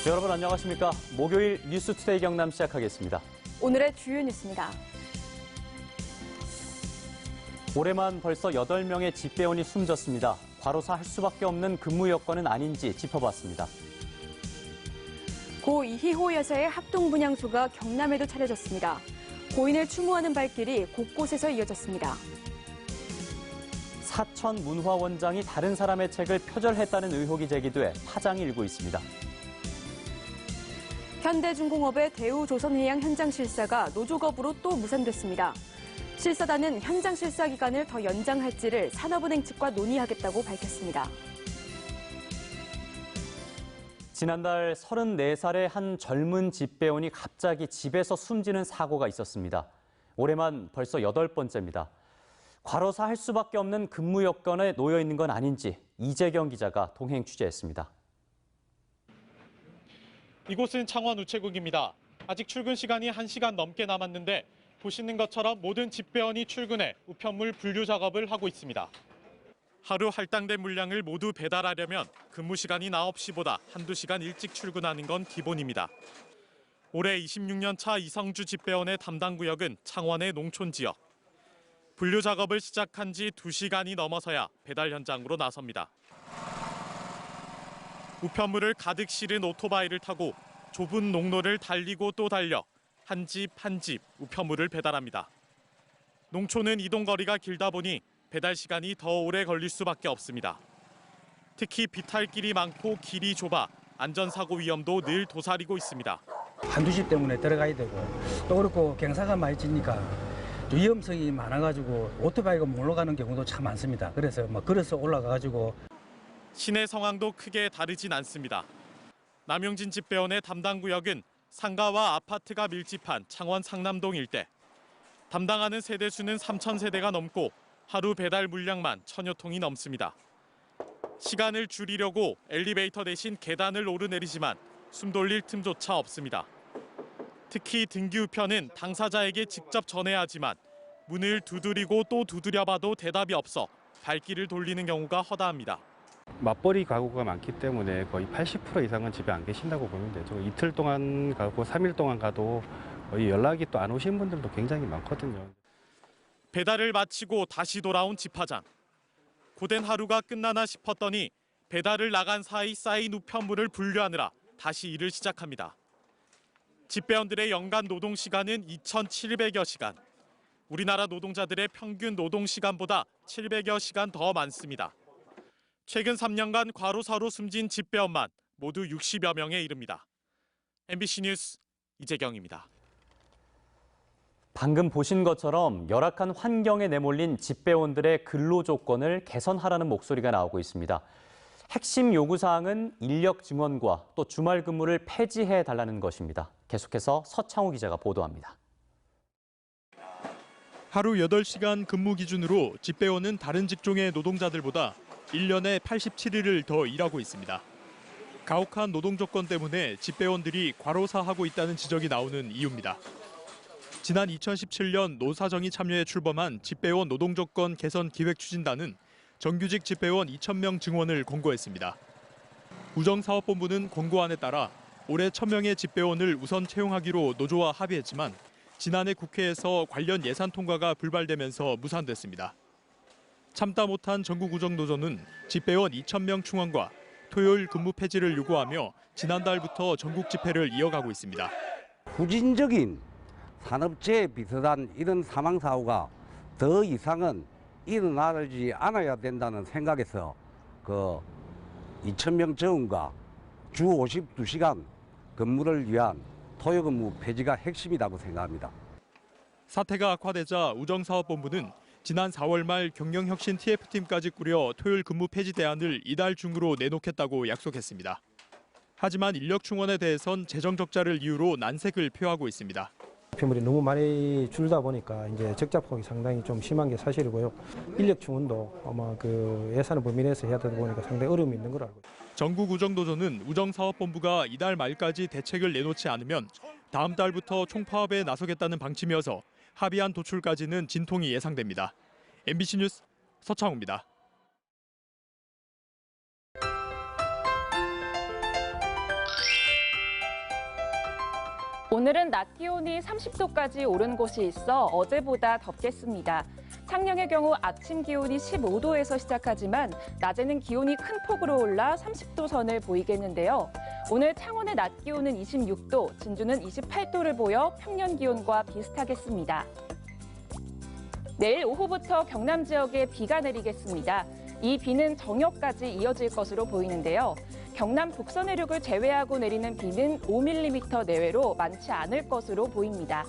여러분 안녕하십니까? 목요일 뉴스투데이 경남 시작하겠습니다. 오늘의 주요 뉴스입니다. 올해만 벌써 8명의 집배원이 숨졌습니다. 과로사 할 수밖에 없는 근무 여건은 아닌지 짚어봤습니다. 고 이희호 여사의 합동분향소가 경남에도 차려졌습니다. 고인을 추모하는 발길이 곳곳에서 이어졌습니다. 사천 문화원장이 다른 사람의 책을 표절했다는 의혹이 제기돼 파장이 일고 있습니다. 현대중공업의 대우조선해양 현장 실사가 노조겁으로 또 무산됐습니다. 실사단은 현장 실사 기간을 더 연장할지를 산업은행 측과 논의하겠다고 밝혔습니다. 지난달 34살의 한 젊은 집배원이 갑자기 집에서 숨지는 사고가 있었습니다. 올해만 벌써 8번째입니다. 과로사 할 수밖에 없는 근무 여건에 놓여 있는 건 아닌지 이재경 기자가 동행 취재했습니다. 이곳은 창원 우체국입니다. 아직 출근 시간이 1시간 넘게 남았는데 보시는 것처럼 모든 집배원이 출근해 우편물 분류 작업을 하고 있습니다. 하루 할당된 물량을 모두 배달하려면 근무 시간이 9시보다 한두 시간 일찍 출근하는 건 기본입니다. 올해 26년 차 이성주 집배원의 담당 구역은 창원의 농촌 지역. 분류 작업을 시작한 지 2시간이 넘어서야 배달 현장으로 나섭니다. 우편물을 가득 실은 오토바이를 타고 좁은 농로를 달리고 또 달려 한 집 한 집 우편물을 배달합니다. 농촌은 이동거리가 길다 보니 배달 시간이 더 오래 걸릴 수밖에 없습니다. 특히 비탈길이 많고 길이 좁아 안전사고 위험도 늘 도사리고 있습니다. 한두 집 때문에 들어가야 되고 또 그렇고 경사가 많이 지니까 위험성이 많아가지고 오토바이가 못 올라가는 경우도 참 많습니다. 그래서 걸어서 올라가가지고 시내 상황도 크게 다르진 않습니다. 남용진 집배원의 담당 구역은 상가와 아파트가 밀집한 창원 상남동 일대. 담당하는 세대수는 3,000세대가 넘고 하루 배달 물량만 1,000여 통이 넘습니다. 시간을 줄이려고 엘리베이터 대신 계단을 오르내리지만 숨 돌릴 틈조차 없습니다. 특히 등기 우편은 당사자에게 직접 전해야 하지만 문을 두드리고 또 두드려봐도 대답이 없어 발길을 돌리는 경우가 허다합니다. 맞벌이 가구가 많기 때문에 거의 80% 이상은 집에 안 계신다고 보면 되죠. 이틀 동안 가고 3일 동안 가도 거의 연락이 또 안 오신 분들도 굉장히 많거든요. 배달을 마치고 다시 돌아온 집화장. 고된 하루가 끝나나 싶었더니 배달을 나간 사이 쌓인 우편물을 분류하느라 다시 일을 시작합니다. 집배원들의 연간 노동 시간은 2,700여 시간. 우리나라 노동자들의 평균 노동 시간보다 700여 시간 더 많습니다. 최근 3년간 과로사로 숨진 집배원만 모두 60여 명에 이릅니다. MBC 뉴스 이재경입니다. 방금 보신 것처럼 열악한 환경에 내몰린 집배원들의 근로 조건을 개선하라는 목소리가 나오고 있습니다. 핵심 요구사항은 인력 증원과 또 주말 근무를 폐지해달라는 것입니다. 계속해서 서창호 기자가 보도합니다. 하루 8시간 근무 기준으로 집배원은 다른 직종의 노동자들보다 1년에 87일을 더 일하고 있습니다. 가혹한 노동 조건 때문에 집배원들이 과로사하고 있다는 지적이 나오는 이유입니다. 지난 2017년 노사정이 참여해 출범한 집배원 노동 조건 개선 기획추진단은 정규직 집배원 2,000명 증원을 권고했습니다. 우정사업본부는 권고안에 따라 올해 1,000명의 집배원을 우선 채용하기로 노조와 합의했지만 지난해 국회에서 관련 예산 통과가 불발되면서 무산됐습니다. 참다 못한 전국우정노조는 집배원 2,000명 충원과 토요일 근무 폐지를 요구하며 지난달부터 전국 집회를 이어가고 있습니다. 후진적인 산업재해 비슷한 이런 사망사고가 더 이상은 일어나지 않아야 된다는 생각에서 2,000명 증원과 주 52시간 근무를 위한 토요 근무 폐지가 핵심이라고 생각합니다. 사태가 악화되자 우정사업본부는 지난 4월 말 경영혁신 TF팀까지 꾸려 토요일 근무 폐지 대안을 이달 중으로 내놓겠다고 약속했습니다. 하지만 인력 충원에 대해선 재정 적자를 이유로 난색을 표하고 있습니다. 우편물이 너무 많이 줄다 보니까 이제 적자폭이 상당히 좀 심한 게 사실이고요. 인력 충원도 아마 예산을 범위 내에서 해야 되다 보니까 상당히 어려움이 있는 걸 알고 있습니다. 전국우정노조는 우정사업본부가 이달 말까지 대책을 내놓지 않으면 다음 달부터 총파업에 나서겠다는 방침이어서 합의안 도출까지는 진통이 예상됩니다. MBC 뉴스 서창호입니다. 오늘은 낮 기온이 30도까지 오른 곳이 있어 어제보다 덥겠습니다. 창녕의 경우 아침 기온이 15도에서 시작하지만 낮에는 기온이 큰 폭으로 올라 30도 선을 보이겠는데요. 오늘 창원의 낮 기온은 26도, 진주는 28도를 보여 평년 기온과 비슷하겠습니다. 내일 오후부터 경남 지역에 비가 내리겠습니다. 이 비는 저녁까지 이어질 것으로 보이는데요. 경남 북서 내륙을 제외하고 내리는 비는 5mm 내외로 많지 않을 것으로 보입니다.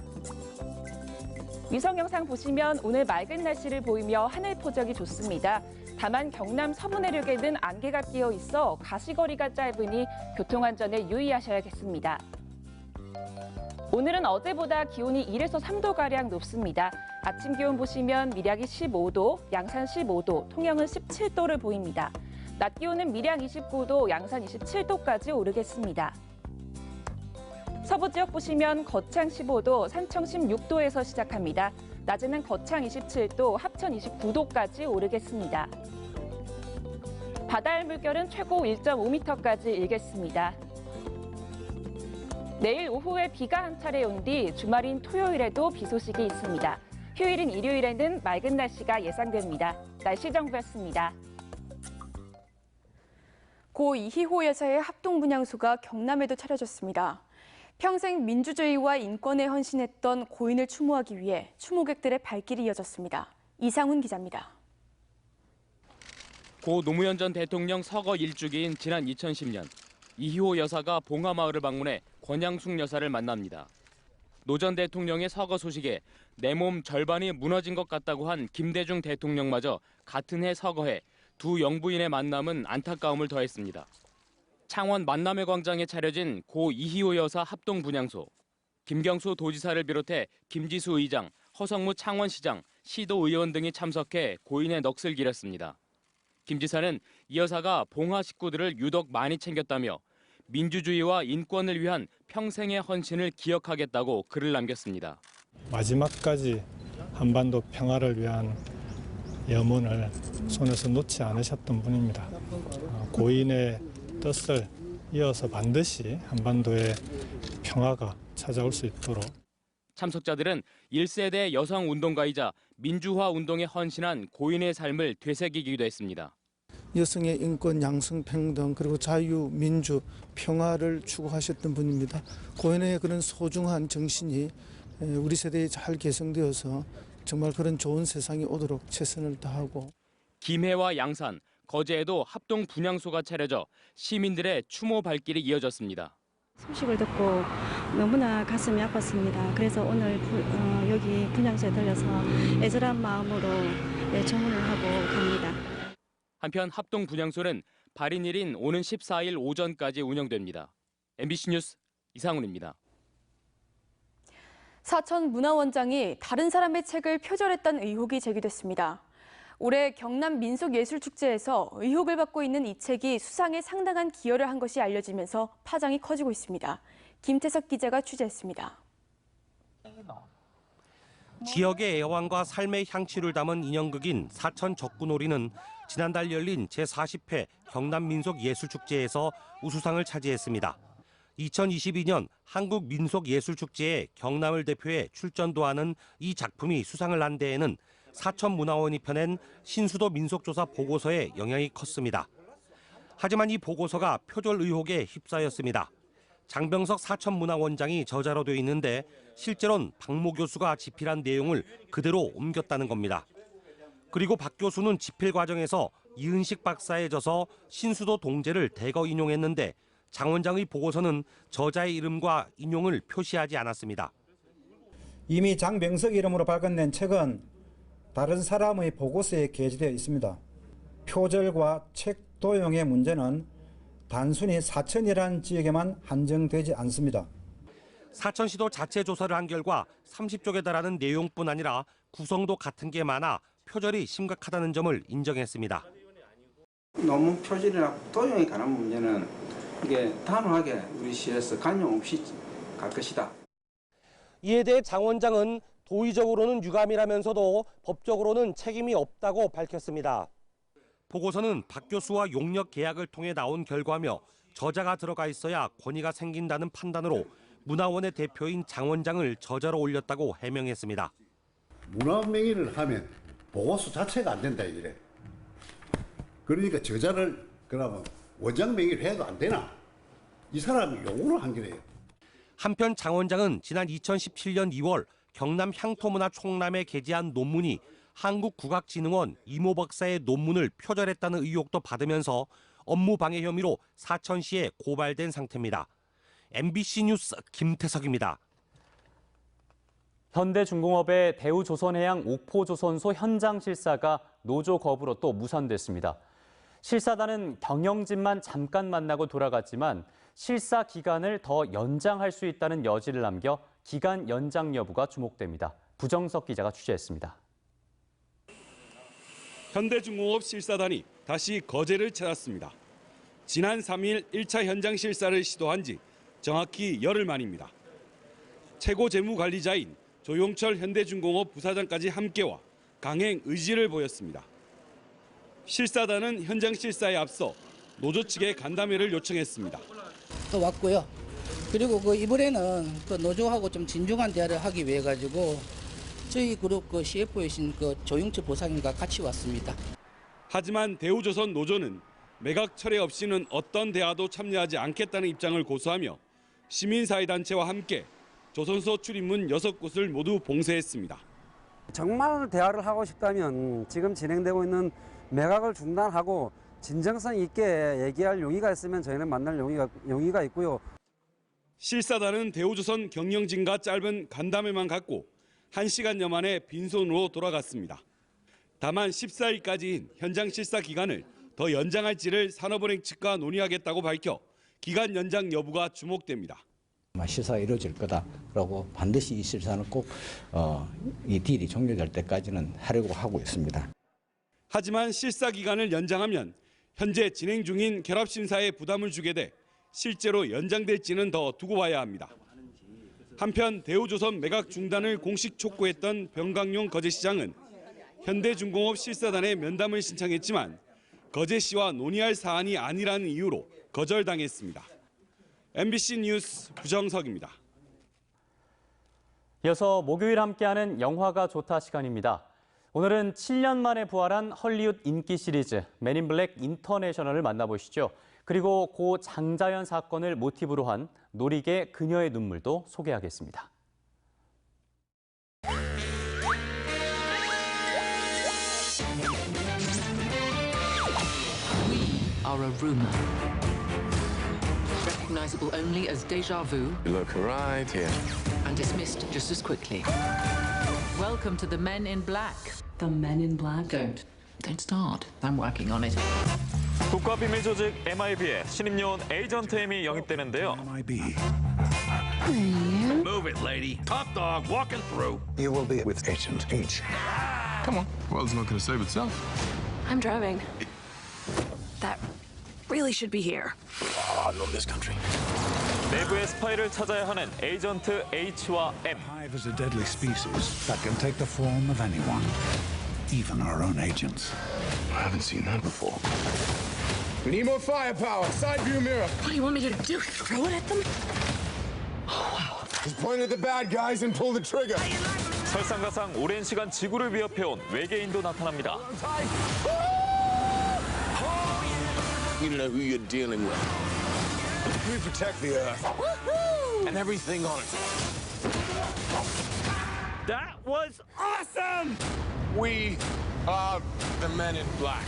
위성 영상 보시면 오늘 맑은 날씨를 보이며 하늘 포적이 좋습니다. 다만 경남 서부 내륙에는 안개가 끼어 있어 가시거리가 짧으니 교통안전에 유의하셔야겠습니다. 오늘은 어제보다 기온이 1에서 3도가량 높습니다. 아침 기온 보시면 밀양이 15도, 양산 15도, 통영은 17도를 보입니다. 낮 기온은 밀양 29도, 양산 27도까지 오르겠습니다. 서부 지역 보시면 거창 15도, 산청 16도에서 시작합니다. 낮에는 거창 27도, 합천 29도까지 오르겠습니다. 바다의 물결은 최고 1.5m까지 일겠습니다. 내일 오후에 비가 한 차례 온 뒤 주말인 토요일에도 비 소식이 있습니다. 휴일인 일요일에는 맑은 날씨가 예상됩니다. 날씨 정보였습니다. 고 이희호 여사의 합동분향소가 경남에도 차려졌습니다. 평생 민주주의와 인권에 헌신했던 고인을 추모하기 위해 추모객들의 발길이 이어졌습니다. 이상훈 기자입니다. 고 노무현 전 대통령 서거 1주기인 지난 2010년 이희호 여사가 봉하마을을 방문해 권양숙 여사를 만납니다. 노 전 대통령의 서거 소식에 내 몸 절반이 무너진 것 같다고 한 김대중 대통령마저 같은 해 서거해 두 영부인의 만남은 안타까움을 더했습니다. 창원 만남의 광장에 차려진 고 이희호 여사 합동분향소. 김경수 도지사를 비롯해 김지수 의장, 허성무 창원시장, 시도의원 등이 참석해 고인의 넋을 기렸습니다. 김 지사는 이 여사가 봉하 식구들을 유독 많이 챙겼다며 민주주의와 인권을 위한 평생의 헌신을 기억하겠다고 글을 남겼습니다. 마지막까지 한반도 평화를 위한 염원을 손에서 놓지 않으셨던 분입니다. 고인의 뜻을 이어서 반드시 한반도의 평화가 찾아올 수 있도록. 참석자들은 1세대 여성 운동가이자 민주화 운동에 헌신한 고인의 삶을 되새기기도 했습니다. 여성의 인권, 양성평등, 그리고 자유, 민주, 평화를 추구하셨던 분입니다. 고인의 그런 소중한 정신이 우리 세대에 잘 개성되어서 정말 그런 좋은 세상이 오도록 최선을 다하고. 김해와 양산, 거제에도 합동 분향소가 차려져 시민들의 추모 발길이 이어졌습니다. 소식을 듣고 너무나 가슴이 아팠습니다. 그래서 오늘 여기 분향소에 들려서 애절한 마음으로 청혼을 하고 갑니다. 한편 합동 분향소는 발인일인 오는 14일 오전까지 운영됩니다. MBC 뉴스 이상훈입니다. 사천 문화원장이 다른 사람의 책을 표절했다는 의혹이 제기됐습니다. 올해 경남 민속예술축제에서 의혹을 받고 있는 이 책이 수상에 상당한 기여를 한 것이 알려지면서 파장이 커지고 있습니다. 김태석 기자가 취재했습니다. 지역의 애환과 삶의 향취를 담은 인형극인 사천 적구놀이는 지난달 열린 제40회 경남민속예술축제에서 우수상을 차지했습니다. 2022년 한국민속예술축제에 경남을 대표해 출전도 하는 이 작품이 수상을 한 데에는 사천문화원이 펴낸 신수도 민속조사 보고서에 영향이 컸습니다. 하지만 이 보고서가 표절 의혹에 휩싸였습니다. 장병석 사천문화원장이 저자로 돼 있는데 실제로는 박모 교수가 집필한 내용을 그대로 옮겼다는 겁니다. 그리고 박 교수는 집필 과정에서 이은식 박사의 저서 신수도 동제를 대거 인용했는데 장 원장의 보고서는 저자의 이름과 인용을 표시하지 않았습니다. 이미 장병석 이름으로 발간된 책은 다른 사람의 보고서에 게재되어 있습니다. 표절과 책 도용의 문제는 단순히 사천이라는 지역에만 한정되지 않습니다. 사천시도 자체 조사를 한 결과 30쪽에 달하는 내용뿐 아니라 구성도 같은 게 많아 표절이 심각하다는 점을 인정했습니다. 논문 표절이나 도용에 관한 문제는 이게 단호하게 우리 시에서 관용 없이 갈 것이다. 이에 대해 장 원장은 도의적으로는 유감이라면서도 법적으로는 책임이 없다고 밝혔습니다. 보고서는 박 교수와 용역 계약을 통해 나온 결과며 저자가 들어가 있어야 권위가 생긴다는 판단으로 문화원의 대표인 장 원장을 저자로 올렸다고 해명했습니다. 문화명의를 하면 보고서 자체가 안 된다 이래. 그러니까 저자를 그러면 원장 명의를 해도 안 되나? 이 사람이 요구를 한 거래요. 한편 장 원장은 지난 2017년 2월 경남 향토문화 총람에 게재한 논문이 한국국악진흥원 이모 박사의 논문을 표절했다는 의혹도 받으면서 업무방해 혐의로 사천시에 고발된 상태입니다. MBC 뉴스 김태석입니다. 현대중공업의 대우조선해양 옥포조선소 현장 실사가 노조 거부로 또 무산됐습니다. 실사단은 경영진만 잠깐 만나고 돌아갔지만 실사 기간을 더 연장할 수 있다는 여지를 남겨 기간 연장 여부가 주목됩니다. 부정석 기자가 취재했습니다. 현대중공업 실사단이 다시 거제를 찾았습니다. 지난 3일 1차 현장 실사를 시도한 지 정확히 열흘 만입니다. 최고 재무관리자인 조용철 현대중공업 부사장까지 함께와 강행 의지를 보였습니다. 실사단은 현장 실사에 앞서 노조 측에 간담회를 요청했습니다. 또 왔고요. 그리고 이번에는 노조하고 좀 진중한 대화를 하기 위해 가지고 저희 그룹 CFO이신 조용철 부사장과 같이 왔습니다. 하지만 대우조선 노조는 매각 철회 없이는 어떤 대화도 참여하지 않겠다는 입장을 고수하며 시민사회단체와 함께 조선소 출입문 6곳을 모두 봉쇄했습니다. 정말 대화를 하고 싶다면 지금 진행되고 있는 매각을 중단하고 진정성 있게 얘기할 용의가 있으면 저희는 만날 용의가 있고요. 실사단은 대우조선 경영진과 짧은 간담회만 갖고 1시간여 만에 빈손으로 돌아갔습니다. 다만 14일까지인 현장 실사 기간을 더 연장할지를 산업은행 측과 논의하겠다고 밝혀 기간 연장 여부가 주목됩니다. 실사가 이루어질 거다라고 반드시 이 실사는 꼭 이 딜이 종료될 때까지는 하려고 하고 있습니다. 하지만 실사 기간을 연장하면 현재 진행 중인 결합심사에 부담을 주게 돼 실제로 연장될지는 더 두고 봐야 합니다. 한편 대우조선 매각 중단을 공식 촉구했던 병강용 거제시장은 현대중공업 실사단에 면담을 신청했지만 거제시와 논의할 사안이 아니라는 이유로 거절당했습니다. MBC 뉴스 부정석입니다. 이어서 목요일 함께하는 영화가 좋다 시간입니다. 오늘은 7년 만에 부활한 헐리우드 인기 시리즈 맨 인 블랙 인터내셔널을 만나보시죠. 그리고 고 장자연 사건을 모티브로 한 놀이개 그녀의 눈물도 소개하겠습니다. We are a rumor. Recognizable only as déjà vu. You look right here. And dismissed just as quickly. Welcome to the Men in Black. The Men in Black? Don't start. I'm working on it. 국가비밀 조직 MIB에 신입요원 에이전트 M이 영입되는데요. Move it, lady. Top dog walking through. You will be with Agent H. Come on. Well, it's not going to save itself. I'm driving. That really should be here. Oh, I love this country. 내부의 스파이를 찾아야 하는 에이전트 H와 M. Hive is a deadly species that can take the form of anyone, even our own agents. I haven't seen that before. We need more firepower. Side view mirror. What do you want me to do? Throw it at them? Just point at the bad guys and pull the trigger. 설상가상 오랜 시간 지구를 위협해온 외계인도 나타납니다. You know who you're dealing with. We protect the Earth and everything on it. That was awesome! We are the Men in Black.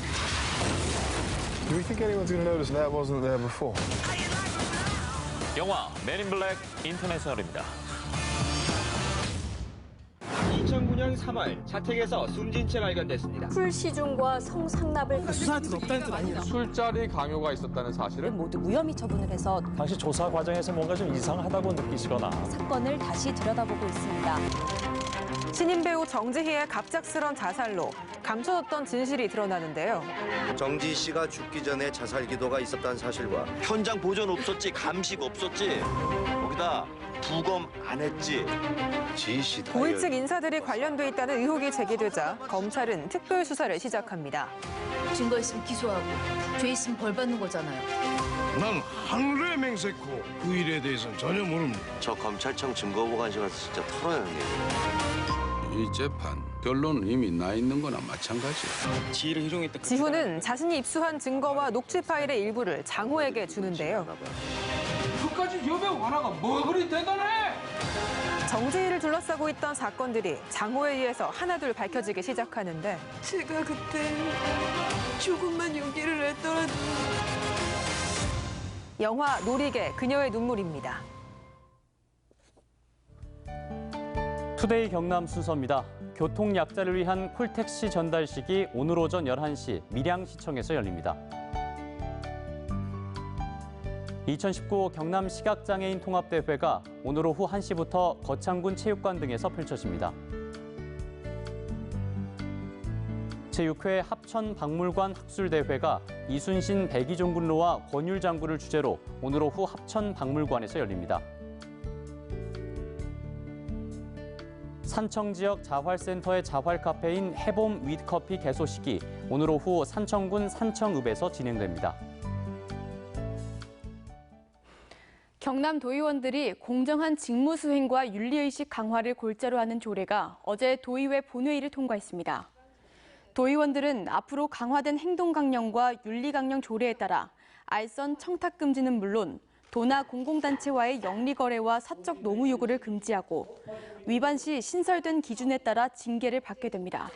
Do you think anyone's going to notice that wasn't there before? 영화 맨 인 블랙 인터내셔널입니다. 2009년 3월 자택에서 숨진 채 발견됐습니다. 풀시중과 성상납을 수사할 뜻 없다는 뜻 아니에요. 술자리 강요가 있었다는 사실을 모두 무혐의 처분을 해서 당시 조사 과정에서 뭔가 좀 이상하다고 느끼시거나 사건을 다시 들여다보고 있습니다. 신인 배우 정지희의 갑작스런 자살로 감춰졌던 진실이 드러나는데요. 정지희 씨가 죽기 전에 자살 기도가 있었다는 사실과 현장 보존 없었지, 감식 없었지, 거기다 부검 안 했지. 지희 씨 고위 측 인사들이 관련돼 있다는 의혹이 제기되자 검찰은 특별 수사를 시작합니다. 증거 있으면 기소하고 죄 있으면 벌 받는 거잖아요. 난 하늘의 맹세코 그 일에 대해서는 전혀 모릅니다. 저 검찰청 증거보관실 가서 진짜 털어요, 형님. 이 재판 결론은 이미 나 있는 거나 마찬가지야. 지휘를 희롱했다. 지훈은 자신이 입수한 증거와 녹취 파일의 일부를 장호에게 주는데요. 그까지 여배 완화가 뭐 그리 대단해? 정재희를 둘러싸고 있던 사건들이 장호에 의해서 하나둘 밝혀지기 시작하는데 제가 그때 조금만 용기를 냈더라도. 영화 놀이개 그녀의 눈물입니다. 투데이 경남 순서입니다. 교통약자를 위한 콜택시 전달식이 오늘 오전 11시 밀양시청에서 열립니다. 2019 경남 시각장애인 통합대회가 오늘 오후 1시부터 거창군 체육관 등에서 펼쳐집니다. 제6회 합천박물관 학술대회가 이순신 백이종군로와 권율장구를 주제로 오늘 오후 합천박물관에서 열립니다. 산청 지역 자활센터의 자활카페인 해봄 윗커피 개소식이 오늘 오후 산청군 산청읍에서 진행됩니다. 경남 도의원들이 공정한 직무 수행과 윤리의식 강화를 골자로 하는 조례가 어제 도의회 본회의를 통과했습니다. 도의원들은 앞으로 강화된 행동강령과 윤리강령 조례에 따라 알선 청탁 금지는 물론 도나 공공단체와의 영리거래와 사적 노무 요구를 금지하고 위반 시 신설된 기준에 따라 징계를 받게 됩니다.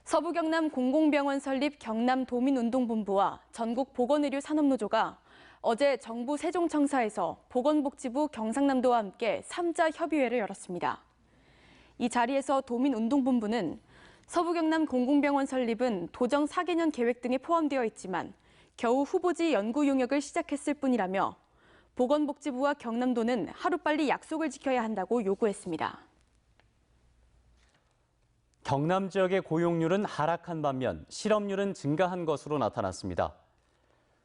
서부경남 공공병원 설립 경남도민운동본부와 전국보건의료산업노조가 어제 정부 세종청사에서 보건복지부 경상남도와 함께 3자 협의회를 열었습니다. 이 자리에서 도민운동본부는 서부경남 공공병원 설립은 도정 4개년 계획 등에 포함되어 있지만 겨우 후보지 연구 용역을 시작했을 뿐이라며 보건복지부와 경남도는 하루빨리 약속을 지켜야 한다고 요구했습니다. 경남 지역의 고용률은 하락한 반면 실업률은 증가한 것으로 나타났습니다.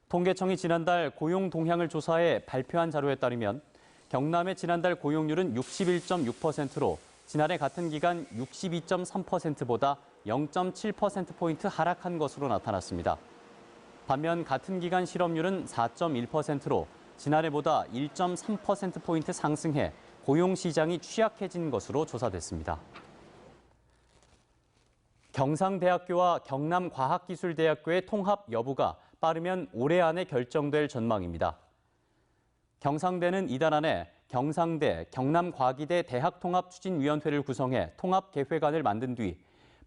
통계청이 지난달 고용 동향을 조사해 발표한 자료에 따르면 경남의 지난달 고용률은 61.6%로 지난해 같은 기간 62.3%보다 0.7%포인트 하락한 것으로 나타났습니다. 반면 같은 기간 실업률은 4.1%로 지난해보다 1.3%포인트 상승해 고용시장이 취약해진 것으로 조사됐습니다. 경상대학교와 경남과학기술대학교의 통합 여부가 빠르면 올해 안에 결정될 전망입니다. 경상대는 이달 안에 경상대, 경남과기대 대학통합추진위원회를 구성해 통합계획안을 만든 뒤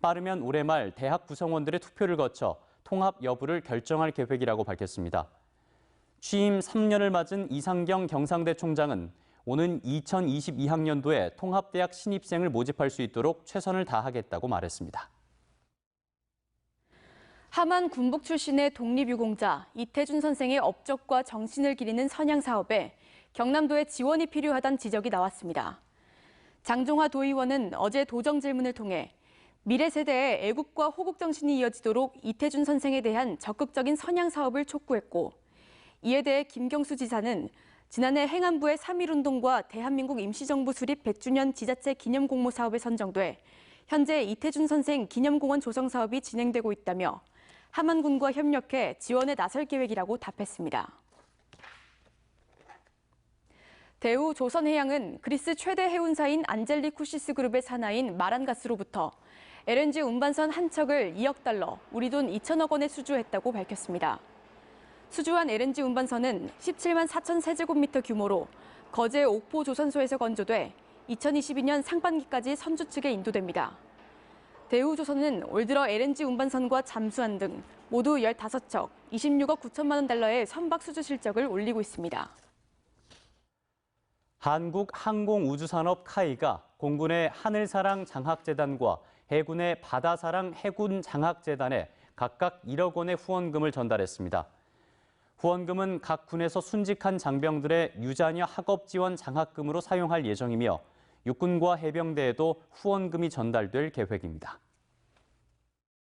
빠르면 올해 말 대학 구성원들의 투표를 거쳐 통합 여부를 결정할 계획이라고 밝혔습니다. 취임 3년을 맞은 이상경 경상대 총장은 오는 2022학년도에 통합대학 신입생을 모집할 수 있도록 최선을 다하겠다고 말했습니다. 함안 군북 출신의 독립유공자 이태준 선생의 업적과 정신을 기리는 선양 사업에 경남도의 지원이 필요하다는 지적이 나왔습니다. 장종화 도의원은 어제 도정 질문을 통해 미래 세대의 애국과 호국 정신이 이어지도록 이태준 선생에 대한 적극적인 선양 사업을 촉구했고 이에 대해 김경수 지사는 지난해 행안부의 3.1운동과 대한민국 임시정부 수립 100주년 지자체 기념공모 사업에 선정돼 현재 이태준 선생 기념공원 조성 사업이 진행되고 있다며 함안군과 협력해 지원에 나설 계획이라고 답했습니다. 대우 조선해양은 그리스 최대 해운사인 안젤리쿠시스 그룹의 산하인 마란가스로부터 LNG 운반선 한 척을 2억 달러, 우리 돈 2천억 원에 수주했다고 밝혔습니다. 수주한 LNG 운반선은 17만 4천 세제곱미터 규모로 거제 옥포 조선소에서 건조돼 2022년 상반기까지 선주 측에 인도됩니다. 대우조선은 올 들어 LNG 운반선과 잠수함 등 모두 15척, 26억 9천만 원 달러의 선박 수주 실적을 올리고 있습니다. 한국항공우주산업 카이가 공군의 하늘사랑 장학재단과 해군의 바다사랑 해군 장학재단에 각각 1억 원의 후원금을 전달했습니다. 후원금은 각 군에서 순직한 장병들의 유자녀 학업 지원 장학금으로 사용할 예정이며 육군과 해병대에도 후원금이 전달될 계획입니다.